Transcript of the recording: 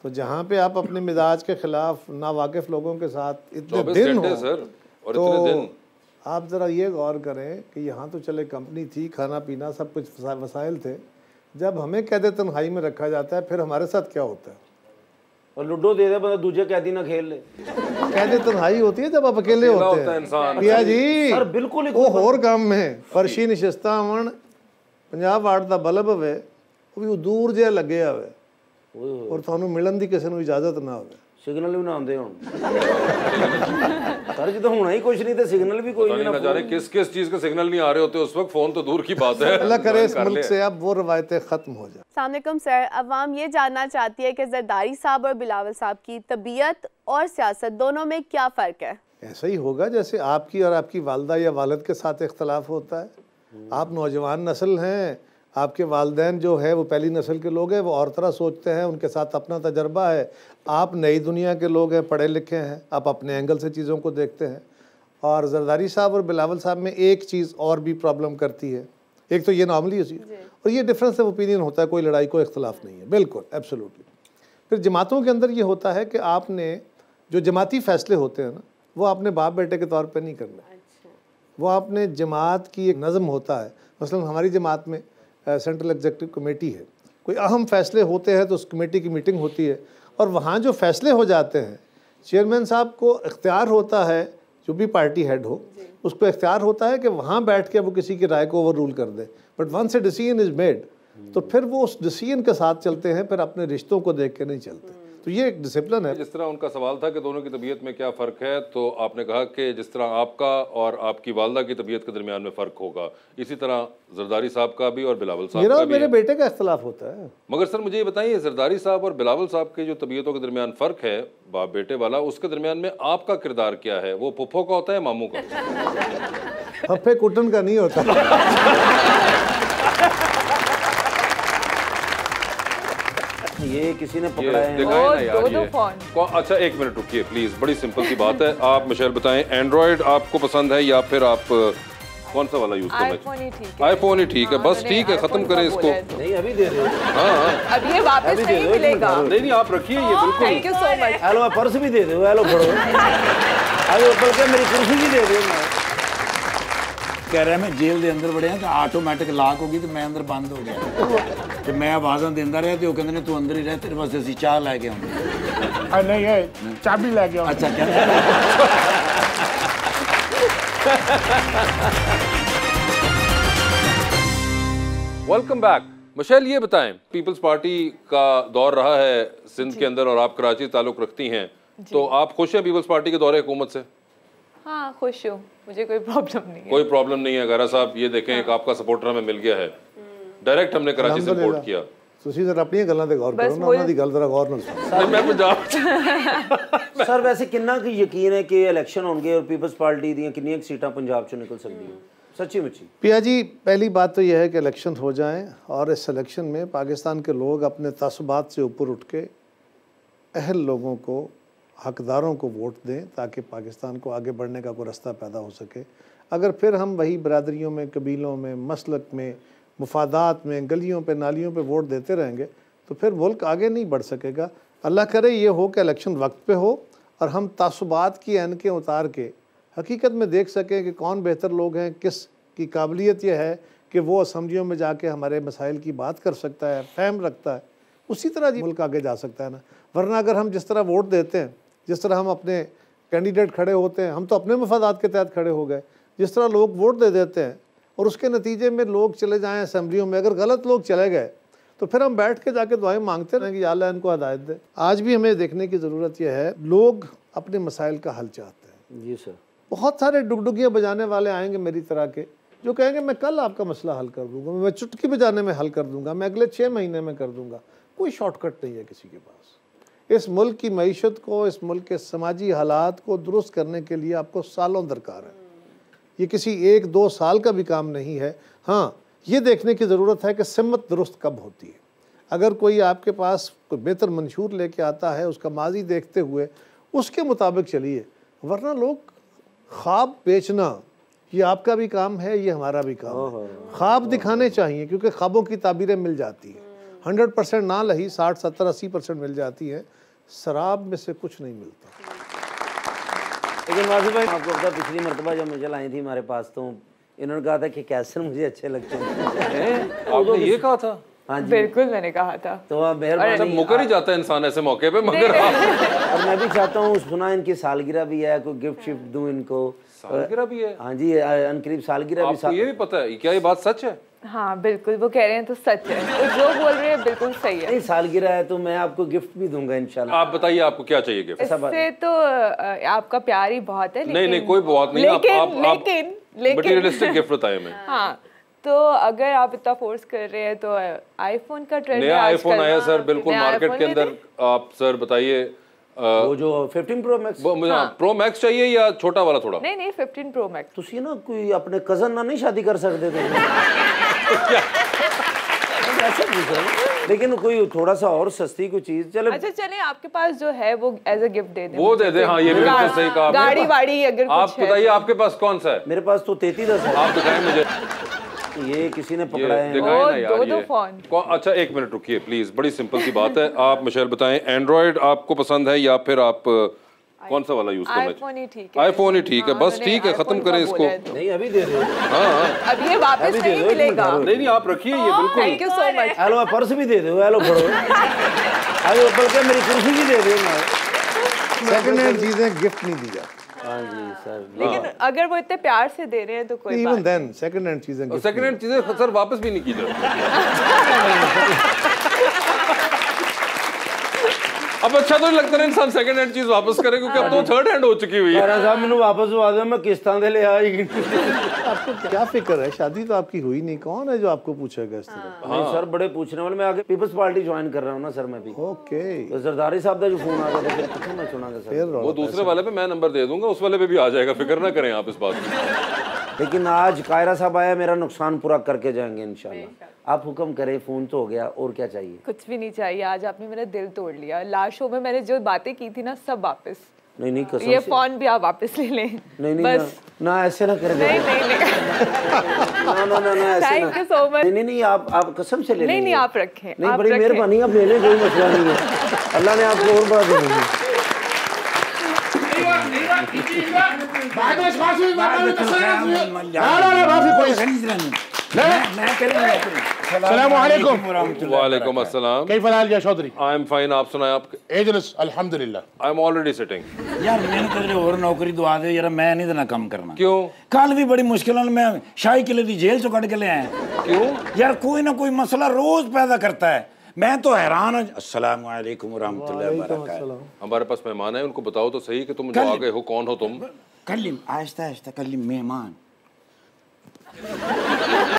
तो जहाँ पे आप अपने मिजाज के खिलाफ नावाकिफ लोगों के साथ इतने दिन हो सर, और तो इतने दिन आप ज़रा ये गौर करें कि यहाँ तो चले कंपनी थी, खाना पीना सब कुछ वसाइल थे, जब हमें कैद तन्हाई में रखा जाता है फिर हमारे साथ क्या होता है? और लूडो दे दे, मतलब दूसरे कैदी ना खेल ले। कैद तन्हाई होती है जब आप अकेले होते हैं इंसान। पिया जी सर बिल्कुल वो होर काम में फर्शी नशिस्ता होवन 50 वाट का बल्ब होवे वो भी दूर जिहा लगे होवे और थानू मिलन दी किसी नू इजाजत ना होवे, सिग्नल भी ना आंदे हुण सर जी तो होना ही कुछ नहीं थे, सिग्नल भी कोई नहीं ना जा रहे, किस किस चीज के सिग्नल नहीं आ रहे होते उस वक्त, फोन तो दूर की बात है। अल्लाह करे इस मुल्क से अब वो रवायतें खत्म हो जाए। अस्सलाम वालेकुम सर, अवाम ये जानना चाहती है कि जरदारी साहब और बिलावल साहब की तबीयत और सियासत दोनों में क्या फ़र्क है? ऐसा ही होगा जैसे आपकी और आपकी वालदा या वालिद के साथ इख्तलाफ होता है। आप नौजवान नस्ल हैं, आपके वालिदैन जो है वो पहली नस्ल के लोग हैं, वो और तरह सोचते हैं, उनके साथ अपना तजर्बा है। आप नई दुनिया के लोग हैं, पढ़े लिखे हैं, आप अपने एंगल से चीज़ों को देखते हैं। और जरदारी साहब और बिलावल साहब में एक चीज़ और भी प्रॉब्लम करती है, एक तो ये नॉर्मली होती है और ये डिफरेंस ऑफ ओपिनियन होता है, कोई लड़ाई को इख्तलाफ नहीं है, बिल्कुल एब्सोल्युटली। फिर जमातों के अंदर ये होता है कि आपने जो जमाती फ़ैसले होते हैं ना, वो आपने बाप बेटे के तौर पर नहीं करना, वो आपने जमात की एक नज़म होता है। मसलन हमारी जमात में सेंट्रल एग्जीक्यूटिव कमेटी है, कोई अहम फ़ैसले होते हैं तो उस कमेटी की मीटिंग होती है और वहाँ जो फ़ैसले हो जाते हैं चेयरमैन साहब को इख्तियार होता है, जो भी पार्टी हेड हो उसको इख्तियार होता है कि वहाँ बैठ के वो किसी की राय को ओवर रूल कर दे। But once a decision is made तो फिर वो उस डिसीजन के साथ चलते हैं, फिर अपने रिश्तों को देख के नहीं चलते। तो ये एक डिसिप्लिन है। जिस तरह उनका सवाल था कि दोनों की तबीयत में क्या फ़र्क है, तो आपने कहा कि जिस तरह आपका और आपकी वालदा की तबीयत के दरमियान में फ़र्क होगा, इसी तरह जरदारी साहब का भी और बिलावल साहब का भी। मेरे बेटे का इख्तलाफ होता है। मगर सर मुझे ये बताइए, जरदारी साहब और बिलावल साहब के जो तबीयतों के दरमियान फ़र्क है बाप बेटे वाला, उसके दरमियान में आपका किरदार क्या है? वो पुप्पो का होता है मामू का? फप्पे कुटन का नहीं होता। ये किसी ने पकड़ा है दिखाएं ना यार ये। अच्छा एक मिनट रुकिए प्लीज, बड़ी सिंपल सी बात है। आप मिशेल बताएं, एंड्रॉइड आपको पसंद है या फिर आप कौन सा वाला यूज करना चाहिए? आईफोन ही ठीक है, बस ठीक है, खत्म करें इसको। नहीं अभी दे रहे हो? हाँ अब ये वापस नहीं मिलेगा। नहीं आप रखिए ये बिल्कुल। Thank you so much. Hello purse भी दे दो, हेलो पढ़ो। अरे बल्कि मेरी कुर्सी भी दे दो। कह रहा है मैं जेल के अंदर बड़े तो आटोमैटिक लॉक होगी तो मैं अंदर बंद हो गया तो मैं आवाज़ां देंदा रहा तो कहते तू अंदर ही रह, तेरे वास्ते असीं चाह लैके आउंदे। नहीं है चाबी लैके आउंदे। अच्छा क्या वेलकम बैक। मिशेल ये बताएं, पीपल्स पार्टी का दौर रहा है सिंध के अंदर और आप कराची से ताल्लुक़ रखती हैं, तो आप खुश हैं पीपल्स पार्टी के दौरे हुकूमत से? हाँ खुश हूँ, मुझे कोई प्रॉब्लम नहीं है। कोई प्रॉब्लम नहीं है। गैरा साहब ये देखें एक आपका सपोर्टर हमें मिल गया है, डायरेक्ट हमने कराची से सपोर्ट किया। ਤੁਸੀਂ ਜ਼ਰਾ ਆਪਣੀਆਂ ਗੱਲਾਂ ਤੇ ਗੌਰ ਕਰੋ ਨਾ, ਉਹਨਾਂ ਦੀ ਗੱਲ ਜ਼ਰਾ ਗੌਰ ਨਾਲ ਸੁਣੋ। मैं पंजाब सर वैसे किन्ना की यकीन है कि इलेक्शन होंगे और पीपल्स पार्टी ਦੀਆਂ ਕਿੰਨੀਆਂ सीटां पंजाब चों निकल सकती हैं? सच्ची मुच्ची पिया जी, पहली बात तो यह है कि इलेक्शन हो जाएं और इस इलेक्शन में पाकिस्तान के लोग अपने तसबात से ऊपर उठ के अहल लोगों को, हकदारों को वोट दें ताकि पाकिस्तान को आगे बढ़ने का कोई रास्ता पैदा हो सके। अगर फिर हम वही बरादरियों में, कबीलों में, मसलक में, मुफादात में, गलियों पे, नालियों पे वोट देते रहेंगे तो फिर मुल्क आगे नहीं बढ़ सकेगा। अल्लाह करे ये हो कि इलेक्शन वक्त पे हो और हम तासुबात की ऐनकें उतार के हकीकत में देख सकें कि कौन बेहतर लोग हैं, किस की काबिलियत यह है कि वो असम्बलियों में जाके हमारे मसाइल की बात कर सकता है, फ़हम रखता है, उसी तरह जी मुल्क आगे जा सकता है ना। वरना अगर हम जिस तरह वोट देते हैं, जिस तरह हम अपने कैंडिडेट खड़े होते हैं, हम तो अपने मफादात के तहत खड़े हो गए, जिस तरह लोग वोट दे देते हैं और उसके नतीजे में लोग चले जाएं असम्बलियों में, अगर गलत लोग चले गए तो फिर हम बैठ के जाके दुआएं मांगते रहें कि या अल्लाह इनको हिदायत दे। आज भी हमें देखने की ज़रूरत यह है, लोग अपने मसाइल का हल चाहते हैं। जी सर। बहुत सारे डुगडुगियाँ बजाने वाले आएंगे मेरी तरह के, जो कहेंगे मैं कल आपका मसला हल कर दूंगा, मैं चुटकी बजाने में हल कर दूंगा, मैं अगले 6 महीने में कर दूंगा। कोई शॉर्टकट नहीं है किसी के पास। इस मुल्क की मईशत को, इस मुल्क के समाजी हालात को दुरुस्त करने के लिए आपको सालों दरकार है। ये किसी 1-2 साल का भी काम नहीं है। हाँ, ये देखने की ज़रूरत है कि सिमत दुरुस्त कब होती है। अगर कोई आपके पास कोई बेहतर मंशूर लेके आता है, उसका माजी देखते हुए उसके मुताबिक चलिए, वरना लोग ख्वाब बेचना ये आपका भी काम है, ये हमारा भी काम है। ख्वाब दिखाने चाहिए क्योंकि ख्वाबों की ताबीरें मिल जाती हैं। 100% ना लही 60, 70, 80% मिल जाती है। शराब में से कुछ नहीं मिलता। लेकिन वासी भाई आपको पता पिछली मरतबा जब मुझे लाई थी हमारे पास तो इन्होंने कहा था कि कैसर मुझे अच्छे लगते हैं। आपने ये कहा था? हाँ जी बिल्कुल मैंने कहा था। तो आप मेहरबानी मुकर ही जाता है इंसान ऐसे मौके पे, मगर और मैं भी चाहता हूँ, सुना इनकी सालगिरह भी है, कोई गिफ्ट शिफ्ट दूं इनको। सालगिरह भी है? हाँ जी अनकरीब सालगिरह भी। आपको ये भी पता है? क्या ये बात सच है? हाँ बिल्कुल, वो कह रहे हैं तो सच है, वो जो बोल रहे हैं बिल्कुल सही है। नहीं सालगिरह है तो मैं आपको गिफ्ट भी दूंगा इंशाल्लाह। आप बताइए आपको क्या चाहिए गिफ्ट? इससे तो आपका प्यार ही बहुत है। नहीं कोई बात नहीं, लेकिन मटेरियलिस्टिक गिफ्ट बताइए मैं। हाँ तो अगर आप इतना फोर्स कर रहे हैं तो आईफोन का ट्रेंड है, नया आईफोन आया सर बिल्कुल मार्केट के अंदर। आप सर बताइए वो जो 15 प्रो मैक्स प्रो मैक्स चाहिए या छोटा वाला थोड़ा? नहीं 15 प्रो मैक्स। तुसी ना कोई अपने कजन ना नहीं शादी कर सकते थे? ऐसा पूछ रहा हूं। लेकिन कोई थोड़ा सा और सस्ती कोई चीज चले। अच्छा चले आपके पास जो है वो एज अ गिफ्ट दे दें। वो दे दे। हाँ ये भी बिल्कुल सही कहा। गाड़ी वाड़ी अगर आप बताइए आपके पास कौन सा है? मेरे पास तो 3310 है। आप दिखाएं मुझे। ये किसी ने पकड़ा है। दिखाएं ना यार दो फोन। अच्छा एक मिनट रुकिए प्लीज, बड़ी सिंपल सी बात है। आप मिशेल बताएं एंड्रॉइड आपको पसंद है या फिर आप कौन सा वाला यूज करना चाहिए? आईफोन ही ठीक है। आईफोन ही ठीक है, बस ठीक है, खत्म करें इसको। नहीं अभी दे दो। हाँ अब ये वापस नहीं मिलेगा। नहीं आप रखिए ये बिल्कुल। Thank you so much. Hello purse भी दे दो। हेलो फड़ो। हेलो बल्कि मेरी कुर्सी भी दे दो। सेकंड हैंड चीजें गिफ्ट नहीं दी जाती। हाँ जी सर। लेकिन अगर वो इतने प्यार से दे रहे हैं तो कोई इवन देन सेकंड हैंड चीजें gift सेकंड हैंड चीजें सर वापस भी नहीं की जाती। अब अच्छा तो नहीं लगता ना इंसान सेकंड हैंड चीज वापस करे, क्योंकि अब तो थर्ड हैंड हो चुकी हुई है। साहब मैंने वापस दवा दो, मैं किस्तां दे ले आई। आपको क्या फिक्र है? शादी तो आपकी हुई नहीं, कौन है जो आपको पूछेगा इस तरह? नहीं सर बड़े पूछने वाले। मैं आगे पीपल्स पार्टी ज्वाइन कर रहा हूँ ना सर मैं भी। ओके तो जरदारी साहब का जो फोन आ गया था फिर कितना मैं सुनागा सर। वो दूसरे वाले पे मैं नंबर दे दूंगा, उस वाले पे भी आ जाएगा, फिक्र ना करें आप इस बात की। लेकिन आज कायरा साहब आया, मेरा नुकसान पूरा करके जाएंगे इंशाल्लाह। आप हुक्म करें, फोन तो हो गया, और क्या चाहिए? कुछ भी नहीं चाहिए। आज आपने मेरा दिल तोड़ लिया। लास्ट शो में मैंने जो बातें की थी ना सब वापस। नहीं कसम ये से। फोन भी आप वापस ले लें। नहीं बस ना ऐसे ना कर दे। नहीं ना ऐसे थैंक यू सो मच। नहीं आप कसम से ले लेंगे। नहीं आप रखें। नहीं बड़ी मेहरबानी, आप ले लें, कोई मसला नहीं है। अल्लाह ने आपको और बड़ा दे दिया। वालेकुम अस्सलाम। चौधरी आई एम फाइन, आप सुनाए? आप? एजलस अल्हम्दुलिल्लाह। I am already sitting. यार मैंने तेरे और नौकरी दवा दे यार, मैं नहीं देना काम करना। क्यों? कल भी बड़ी मुश्किल मैं शाही किले की जेल चो कट के ले आया। क्यों? यार कोई ना कोई मसला रोज पैदा करता है, मैं तो हैरान हूँ। अस्सलाम वालेकुम रहमतुल्लाहि व बरकातहू। हमारे पास मेहमान है, उनको बताओ तो सही कि तुम जो आ गए हो, कौन हो तुम? कल्लिम आहिस्ता आहिस्ता कल्लिम मेहमान।